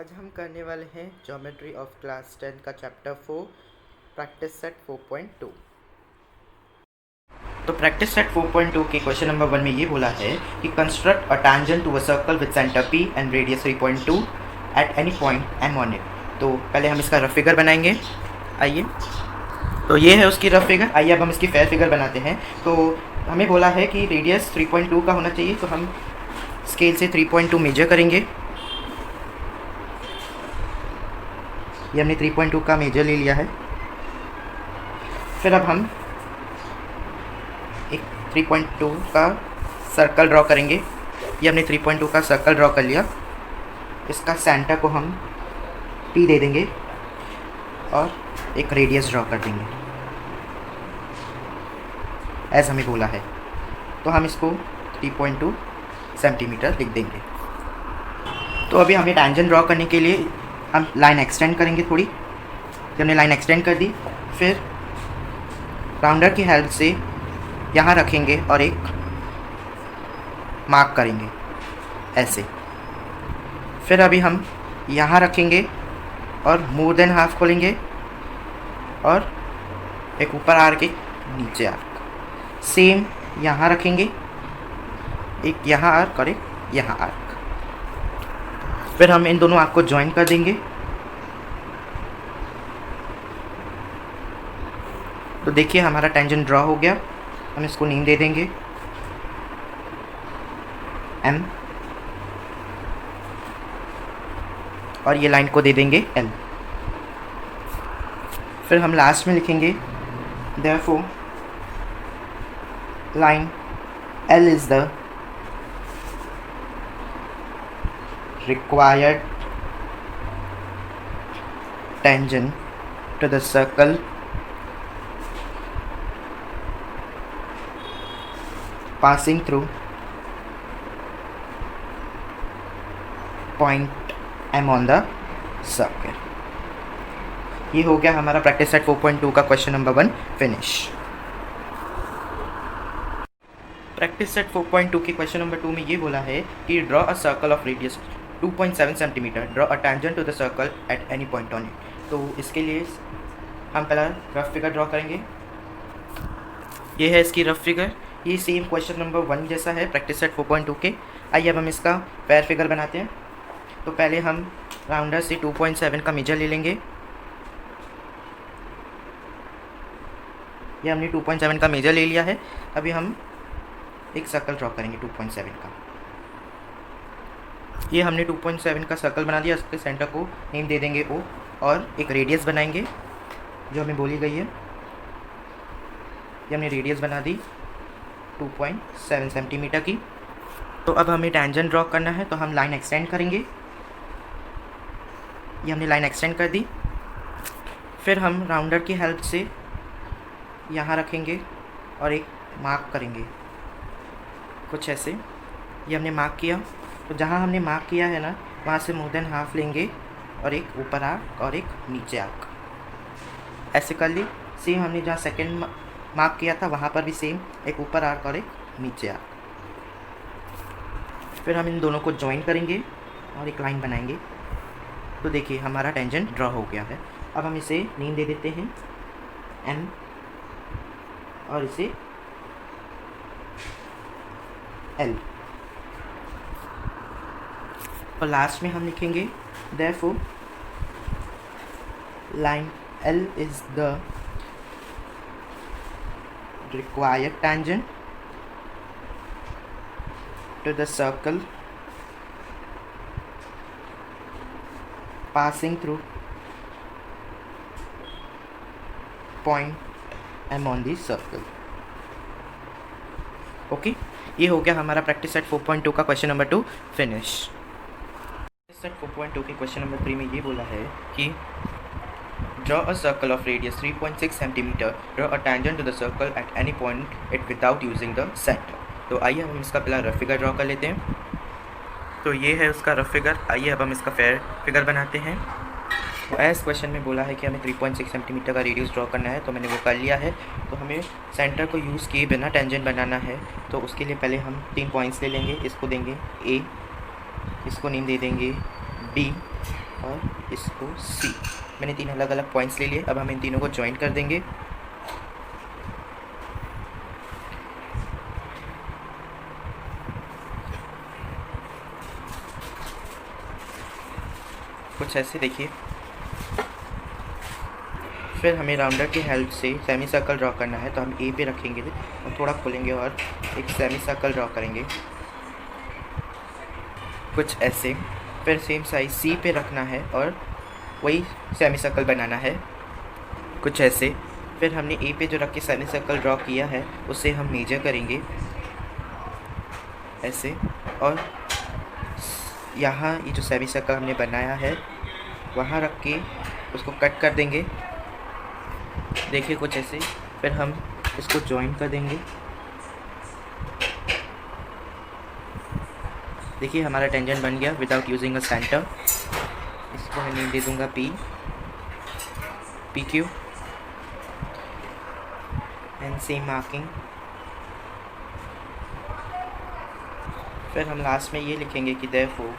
आज हम करने वाले हैं ज्योमेट्री ऑफ क्लास 10 का चैप्टर 4 प्रैक्टिस सेट 4.2। तो प्रैक्टिस सेट 4.2 के क्वेश्चन नंबर 1 में ये बोला है कि construct a tangent to a circle with centre P and radius 3.2 at any point M on it. तो पहले हम इसका रफ फिगर बनाएंगे। आइए, तो ये है उसकी रफ फिगर। आइए अब हम इसकी फेयर फिगर बनाते हैं। तो हमें बोला है कि रेडियस 3.2 का होना चाहिए, तो हम स्केल से 3.2 मेजर करेंगे। ये हमने 3.2 का मेजर ले लिया है। फिर अब हम एक 3.2 का सर्कल ड्रॉ करेंगे। ये हमने 3.2 का सर्कल ड्रॉ कर लिया। इसका सेंटर को हम P दे देंगे और एक रेडियस ड्रॉ कर देंगे ऐसा हमें बोला है। तो हम इसको 3.2 सेंटीमीटर लिख देंगे। तो अभी हमें टैंजेंट ड्रॉ करने के लिए हम लाइन एक्सटेंड करेंगे थोड़ी। जब हमने लाइन एक्सटेंड कर दी, फिर राउंडर की हेल्प से यहाँ रखेंगे और एक मार्क करेंगे ऐसे। फिर अभी हम यहाँ रखेंगे और मोर देन हाफ खोलेंगे और एक ऊपर आर्क एक नीचे आर्क। सेम यहाँ रखेंगे, एक यहाँ आर्क और एक यहाँ आर्क। फिर हम इन दोनों आर्क को ज्वाइन कर देंगे। तो देखिए हमारा टेंजेंट ड्रॉ हो गया। हम इसको नेम दे देंगे M और ये लाइन को दे देंगे L। फिर हम लास्ट में लिखेंगे therefore line L is the required tangent to the circle passing through point M on the circle। ये हो गया हमारा प्रैक्टिस सेट 4.2 का question number 1 finish. Practice set 4.2 के क्वेश्चन नंबर 2 में ये बोला है कि draw a circle of radius 2.7 centimetre, draw a tangent to the circle at any point on it. तो इसके लिए हम पहला रफ फिगर ड्रॉ करेंगे। ये है इसकी रफ फिगर। ये सेम क्वेश्चन नंबर 1 जैसा है प्रैक्टिस सेट 4.2 के। आइए अब हम इसका फेयर फिगर बनाते हैं। तो पहले हम राउंडर से 2.7 का मेजर ले लेंगे। ये हमने 2.7 का मेजर ले लिया है। अभी हम एक सर्कल ड्रॉ करेंगे 2.7 का। ये हमने 2.7 का सर्कल बना दिया। उसके सेंटर को नेम दे देंगे O और एक रेडियस बनाएंगे जो हमें बोली गई है। ये हमने रेडियस बना दी 2.7 सेंटीमीटर की। तो अब हमें टैंजेंट ड्रॉ करना है, तो हम लाइन एक्सटेंड करेंगे। ये हमने लाइन एक्सटेंड कर दी। फिर हम राउंडर की हेल्प से यहाँ रखेंगे और एक मार्क करेंगे कुछ ऐसे। ये हमने मार्क किया। तो जहाँ हमने मार्क किया है ना, वहाँ से मोर देन हाफ लेंगे और एक ऊपर आर्क और एक नीचे आर्क ऐसे कर ली। सेम हमने जहाँ सेकंड मार्क किया था वहाँ पर भी सेम एक ऊपर आर्क और एक नीचे आर्क। फिर हम इन दोनों को ज्वाइन करेंगे और एक लाइन बनाएंगे। तो देखिए हमारा टेंजेंट ड्रॉ हो गया है। अब हम इसे नेम दे देते हैं M और इसे L। और लास्ट में हम लिखेंगे therefore line L is the required tangent to the circle passing through point M on the circle। Okay, ये हो गया हमारा प्रैक्टिस सेट 4.2 का क्वेश्चन नंबर 2 फिनिश। सेट 4.2 के क्वेश्चन नंबर 3 में ये बोला है कि draw a circle of radius 3.6 centimetre, draw a tangent to the circle at any point it without using the centre. तो आइए हम इसका पहला रफ फिगर ड्रॉ कर लेते हैं। तो ये है उसका रफ फिगर। आइए अब हम इसका फेयर फिगर बनाते हैं। तो एस क्वेश्चन में बोला है कि हमें 3.6 सेंटीमीटर का रेडियस ड्रॉ करना है, तो मैंने वो कर लिया है। तो हमें सेंटर को यूज़ किए बिना टेंजेंट बनाना है। तो उसके लिए पहले हम 3 पॉइंट्स ले लेंगे। इसको देंगे A, इसको नेम दे देंगे B और इसको सी। मैंने 3 अलग अलग पॉइंट्स ले लिए। अब हम इन तीनों को ज्वाइन कर देंगे। कुछ ऐसे देखिए। फिर हमें राउंडर की हेल्प से सेमी सर्कल ड्रॉ करना है, तो हम ए पे रखेंगे और थोड़ा खोलेंगे और एक सेमी सर्कल ड्रॉ करेंगे, कुछ ऐसे। फिर सेम साइज सी पे रखना है और वही सेमी सर्कल बनाना है, कुछ ऐसे। फिर हमने ए पे जो रख के सेमी सर्कल ड्रॉ किया है उसे हम मेजर करेंगे ऐसे, और यहाँ ये जो सेमी सर्कल हमने बनाया है वहाँ रख के उसको कट कर देंगे, देखिए कुछ ऐसे। फिर हम इसको ज्वाइन कर देंगे। देखिए हमारा टेंजेंट बन गया विदाउट यूजिंग अ सेंटर। इसको मैं नेम दे दूँगा P Q and same marking. फिर हम लास्ट में ये लिखेंगे कि therefore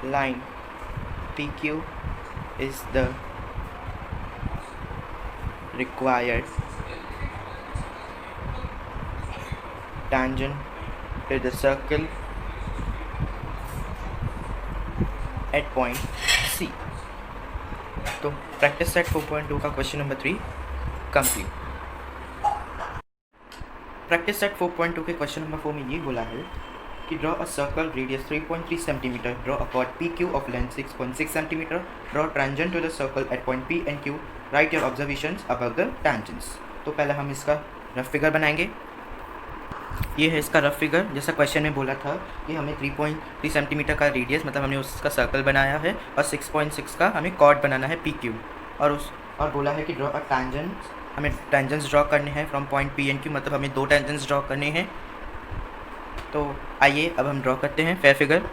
line P Q is the required tangent to the circle at point C। तो प्रैक्टिस सेट 4.2 का question number 3 complete. Practice set 4.2 के क्वेश्चन नंबर 4 में ये बोला है कि draw a circle radius 3.3 centimetre, draw a chord P Q of length 6.6 centimetre, draw tangent to the circle at point P and Q, write your observations about the tangents. तो पहले हम इसका rough figure बनाएंगे। ये है इसका rough figure. जैसा question में बोला था कि हमें 3.3 सेंटीमीटर का रेडियस, मतलब हमने उसका सर्कल बनाया है, और 6.6 का हमें कॉर्ड बनाना है पी क्यू, और बोला है कि ड्रॉ अ टेंजेंट्स, हमें टेंजेंट्स ड्रॉ करने हैं from point P and Q, मतलब हमें 2 टेंजेंट्स ड्रॉ करने हैं। तो आइए अब हम ड्रॉ करते हैं फेयर फिगर।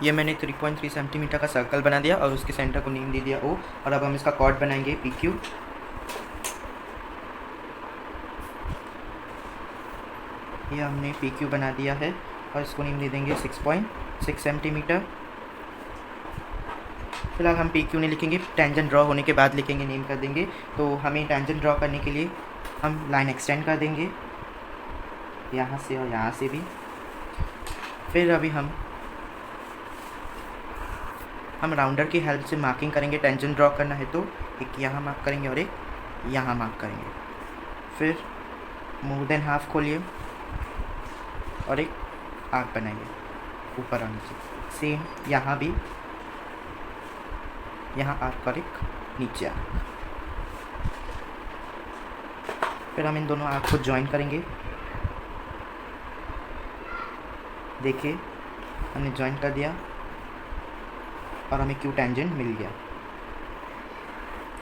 ये मैंने 3.3 सेंटीमीटर का सर्कल बना दिया और उसके सेंटर को नेम दे दिया ओ, और अब हम इसका कॉर्ड बनाएंगे पी क्यू। ये हमने पी क्यू बना दिया है और इसको नेम दे देंगे 6.6 सेंटीमीटर। फिलहाल हम पी क्यू नहीं लिखेंगे, टेंजेंट ड्रॉ होने के बाद लिखेंगे, नेम कर देंगे। तो हमें टेंजेंट ड्रॉ करने के लिए हम लाइन एक्सटेंड कर देंगे यहाँ से और यहाँ से भी। फिर अभी हम राउंडर की हेल्प से मार्किंग करेंगे। टेंजेंट ड्रॉ करना है तो एक यहाँ मार्क करेंगे और एक यहाँ मार्क करेंगे। फिर मोर देन हाफ खोलिए और एक आर्क बनाइए ऊपर और नीचे। सेम यहाँ भी, यहाँ आर्क और एक नीचे आर्क। फिर हम इन दोनों आर्क को ज्वाइन करेंगे। देखिए हमने ज्वाइन कर दिया और हमें क्यू टेंजेंट मिल गया।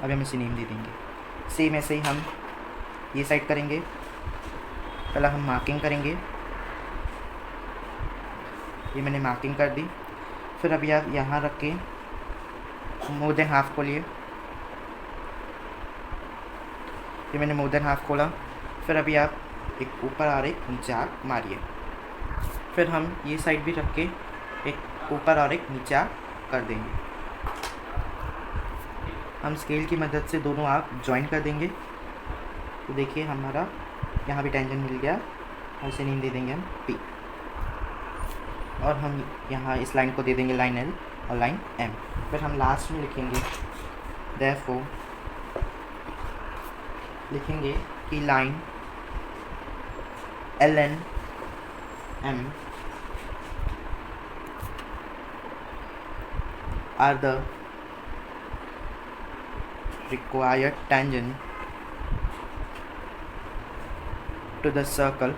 अब हम इसे नेम दे देंगे। सेम ऐसे ही हम ये साइड करेंगे। पहला हम मार्किंग करेंगे, ये मैंने मार्किंग कर दी। फिर अभी आप यहाँ रख के मोर देन हाफ खोलिए। ये मैंने मोर देन हाफ खोला। फिर अभी आप एक ऊपर और एक नीचे आर्क मारिए। फिर हम ये साइड भी रख के एक ऊपर और एक नीचे आर्क कर देंगे। हम स्केल की मदद से दोनों आर्क ज्वाइन कर देंगे। तो देखिए हमारा यहाँ भी टेंजेंट मिल गया और इसे नेम दे देंगे हम पी, और हम यहाँ इस लाइन को दे देंगे लाइन एल और लाइन एम। फिर हम लास्ट में लिखेंगे देयरफॉर, लिखेंगे कि line L and M are the required tangent to the circle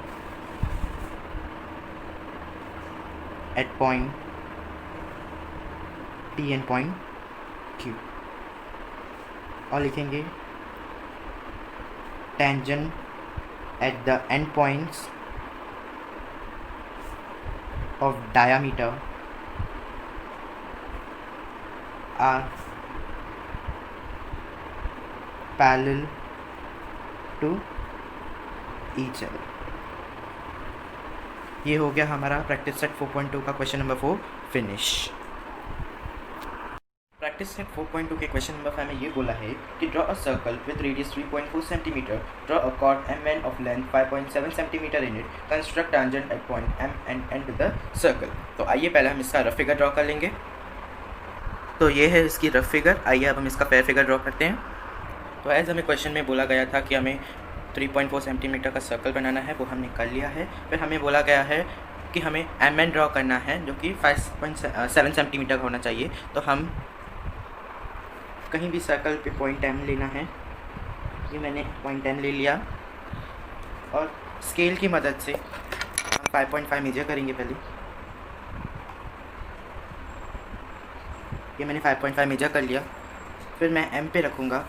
at point P and point Q, और लिखेंगे tangent at the end points of diameter are parallel to each other। ये हो गया हमारा प्रैक्टिस सेट 4.2 का question number 4 finish. Practice set 4.2 के question number 5 में ये बोला है कि draw a circle with radius 3.4 centimetre, draw a chord M1 of length 5.7 centimetre in it, construct tangent at point M and and the circle. तो आइए पहले हम इसका रफ फिगर ड्रॉ कर लेंगे। तो ये है इसकी रफ फिगर। आइए अब हम इसका फेयर फिगर ड्रॉ करते हैं। तो एज हमें क्वेश्चन में बोला गया था कि हमें 3.4 सेंटीमीटर का सर्कल बनाना है, वो हमने कर लिया है। फिर हमें बोला गया है कि हमें M1 ड्रॉ करना है जो कि 5.7 सेंटीमीटर का होना चाहिए। तो हम कहीं भी सर्कल पे पॉइंट M लेना है। ये मैंने पॉइंट M ले लिया और स्केल की मदद से हम 5.5 मेजर करेंगे। पहले ये मैंने 5.5 मेजर कर लिया। फिर मैं M पे रखूँगा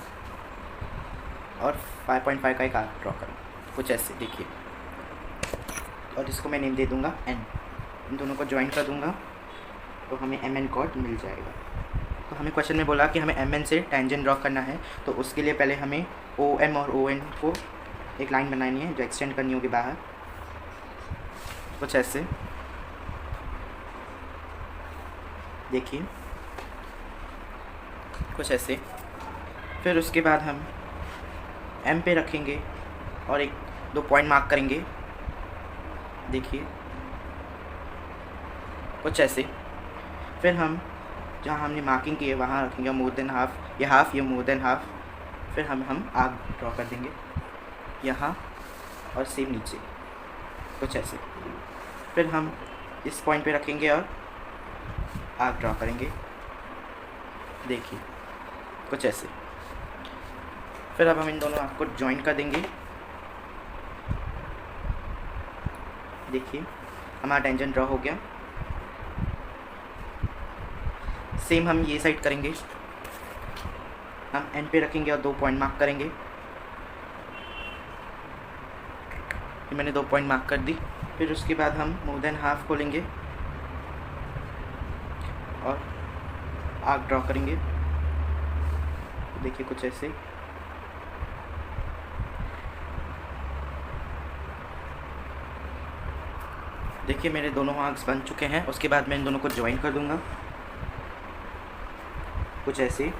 और 5.5 का एक आर्क ड्रॉ करूँगा, कुछ ऐसे देखिए। और इसको मैं नेम दे दूँगा N। इन दोनों को ज्वाइन कर दूँगा तो हमें MN कॉर्ड मिल जाएगा। तो हमें क्वेश्चन में बोला कि हमें MN से टेंजेंट ड्रॉ करना है। तो उसके लिए पहले हमें OM और ON को एक लाइन बनानी है जो एक्सटेंड करनी होगी बाहर, कुछ ऐसे देखिए, कुछ ऐसे। फिर उसके बाद हम M पे रखेंगे और एक दो पॉइंट मार्क करेंगे, देखिए कुछ ऐसे। फिर हम जहाँ हमने मार्किंग की है वहाँ रखेंगे मोर देन हाफ, ये हाफ, ये मोर देन हाफ। फिर हम आर्क ड्रॉ कर देंगे यहाँ और सेम नीचे, कुछ ऐसे। फिर हम इस पॉइंट पे रखेंगे और आर्क ड्रॉ करेंगे, देखिए कुछ ऐसे। फिर अब हम इन दोनों आर्क को ज्वाइन कर देंगे, देखिए हमारा टेंजेंट ड्रॉ हो गया। सेम हम ये साइड करेंगे, हम एंड पे रखेंगे और दो पॉइंट मार्क करेंगे। ये मैंने दो पॉइंट मार्क कर दी। फिर उसके बाद हम मोर देन हाफ खोलेंगे और आर्क ड्रॉ करेंगे, देखिए कुछ ऐसे। देखिए मेरे दोनों आर्क्स बन चुके हैं। उसके बाद मैं इन दोनों को ज्वाइन कर दूंगा, कुछ ऐसे।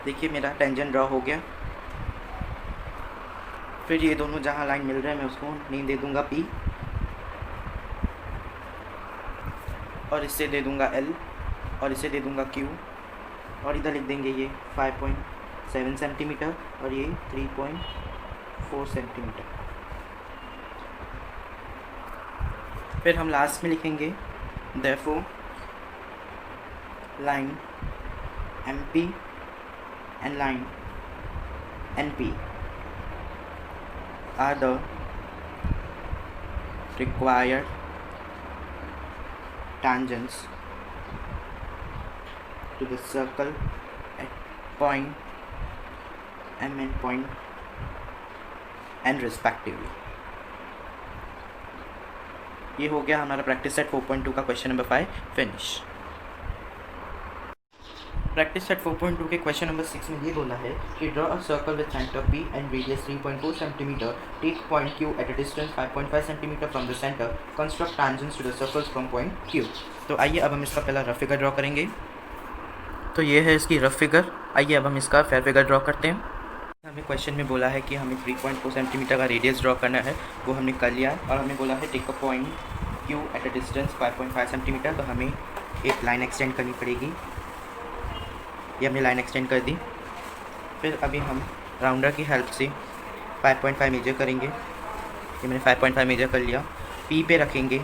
देखिए मेरा टेंजेंट ड्रॉ हो गया। फिर ये दोनों जहाँ लाइन मिल रहा है मैं उसको नेम दे दूंगा P और इससे दे दूंगा L और इसे दे दूंगा Q और इधर लिख देंगे ये 5.7 सेंटीमीटर और ये 3.4 सेंटीमीटर। फिर हम लास्ट में लिखेंगे therefore line MP and line NP are the required tangents to the circle at point M and point N respectively। ये हो गया हमारा प्रैक्टिस सेट 4.2 का question number 5 finish. Practice set 4.2 के क्वेश्चन नंबर 6 में ये बोला है कि draw a circle with centre P and radius 3.4 centimetre, take point Q at a distance 5.5 centimetre from the centre, construct tangents to the circles from point Q। तो आइए अब हम इसका पहला रफ फिगर ड्रॉ करेंगे। तो ये है इसकी रफ फिगर। आइए अब हम इसका फेयर फिगर ड्रॉ करते हैं। हमें क्वेश्चन में बोला है कि हमें 3.4 सेंटीमीटर का रेडियस ड्रॉ करना है, वो हमने कर लिया है। और हमें बोला है take a point Q at a distance 5.5 centimetre. तो हमें एक लाइन एक्सटेंड करनी पड़ेगी, ये हमने लाइन एक्सटेंड कर दी। फिर अभी हम राउंडर की हेल्प से 5.5 मेजर करेंगे, ये मैंने 5.5 मेजर कर लिया। P पे रखेंगे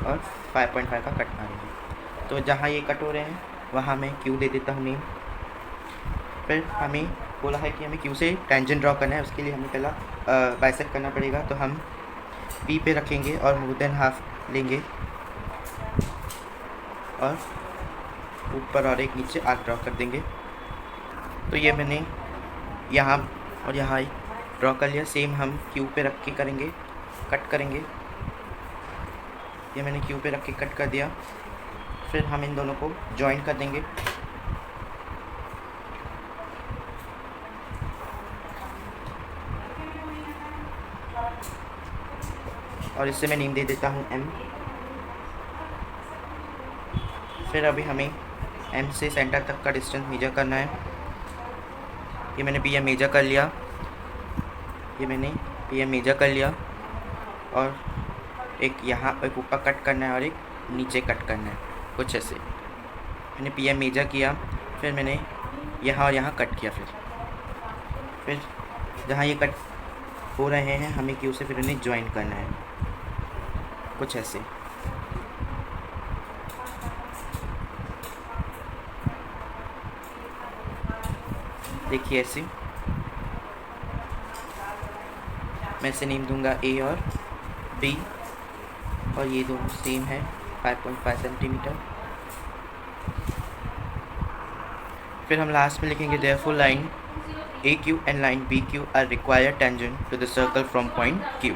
और 5.5 का कट मारेंगे। तो जहाँ ये कट हो रहे हैं वहाँ मैं Q दे देता हूँ नेम। फिर हमें बोला है कि हमें Q से टेंजेंट ड्रॉ करना है, उसके लिए हमें पहला बाइसेक्ट करना पड़ेगा। तो हम P पे रखेंगे और मोर देन हाफ लेंगे और ऊपर और एक नीचे आर्क ड्रॉ कर देंगे। तो ये मैंने यहाँ और यहाँ ड्रॉ कर लिया। सेम हम Q पे रख के करेंगे, कट करेंगे। ये मैंने Q पे रख के कट कर दिया। फिर हम इन दोनों को जॉइन कर देंगे। और इससे मैं नेम दे देता हूँ M। फिर अभी हमें M से सेंटर तक का डिस्टेंस मेजर करना है। ये मैंने PM मेजर कर लिया, ये मैंने PM मेजर कर लिया, और एक यहाँ एक ऊपर कट करना है और एक नीचे कट करना है, कुछ ऐसे। मैंने PM मेजर किया, फिर मैंने यहाँ और यहाँ कट किया, फिर जहाँ ये कट हो रहे हैं हमें Q से फिर उन्हें ज्वाइन करना है, कुछ ऐसे। देखिए ऐसे मैं इसे नेम दूंगा A और B, और ये दोनों सेम है 5.5 सेंटीमीटर। फिर हम लास्ट में लिखेंगे therefore line AQ and line BQ are required tangent to the circle from point Q।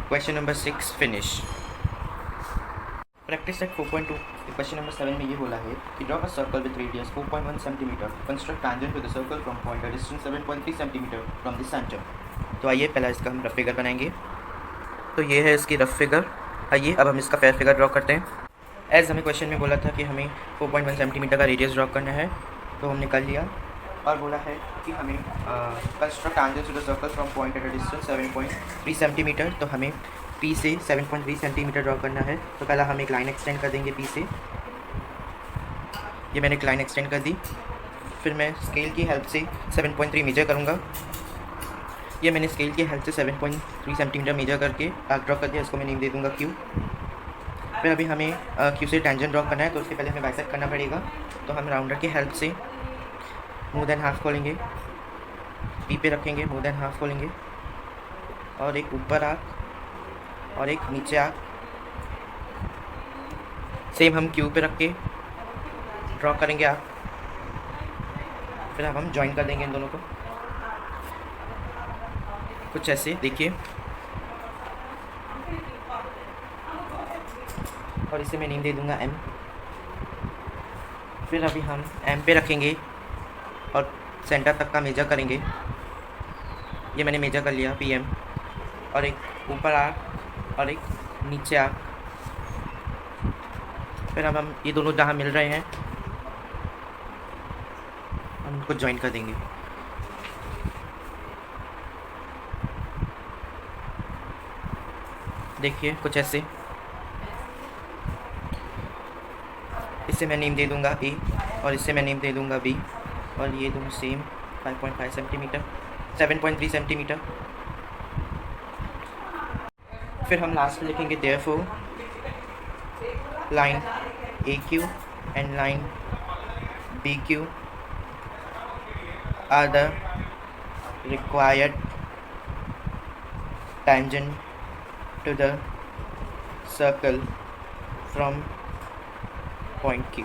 Question number 6 finish. Practice set 4.2 question number 7 में ये बोला है कि draw a circle with radius 4.1 centimetre, construct tangent to the circle from point a distance 7.3 centimetre from the centre. तो आइए पहला इसका हम रफ फिगर बनाएंगे। तो ये है इसकी रफ फिगर। आइए अब हम इसका फेयर फिगर ड्रॉ करते हैं। एज हमें क्वेश्चन में बोला था कि हमें 4.1 सेंटीमीटर का रेडियस ड्रॉ करना है, तो हमने कर लिया। और बोला है कि हमें construct tangent to the circle from point at a distance 7.3 centimetre, तो हमें P से 7.3 सेंटीमीटर ड्रॉ करना है। तो पहला हम एक लाइन एक्सटेंड कर देंगे P से। ये मैंने एक लाइन एक्सटेंड कर दी। फिर मैं स्केल की हेल्प से 7.3 मेजर करूँगा। ये मैंने स्केल की हेल्प से 7.3 सेंटीमीटर मेजर करके आर्क ड्रॉ कर दिया। इसको मैं नेम दे दूँगा Q। फिर अभी हमें Q से टेंजेंट ड्रॉ करना है, तो उसके पहले हमें बाइसेक्ट करना पड़ेगा। तो हम राउंडर की हेल्प से मोर देन हाफ खोलेंगे, P पे रखेंगे, मोर देन हाफ खोलेंगे, और एक ऊपर आर्क और एक नीचे आर्क सेम हम Q पे रख के ड्रॉ करेंगे आर्क। फिर अब हम ज्वाइन कर देंगे इन दोनों को, कुछ ऐसे। देखिए, और इसे मैं नेम दे दूंगा M। फिर अभी हम M पे रखेंगे और सेंटर तक का मेजर करेंगे। ये मैंने मेजर कर लिया PM, और एक ऊपर आर्क और एक नीचे आर्क। फिर अब हम ये दोनों जहाँ मिल रहे हैं हम उनको ज्वाइन कर देंगे। देखिए कुछ ऐसे। इसे मैं नेम दे दूंगा A, और इसे मैं नेम दे दूंगा B, और ये दोनों सेम 5.5 सेंटीमीटर 7.3 सेंटीमीटर। फिर हम लास्ट में लिखेंगे therefore line AQ and line BQ are the required tangent to the circle from point Q।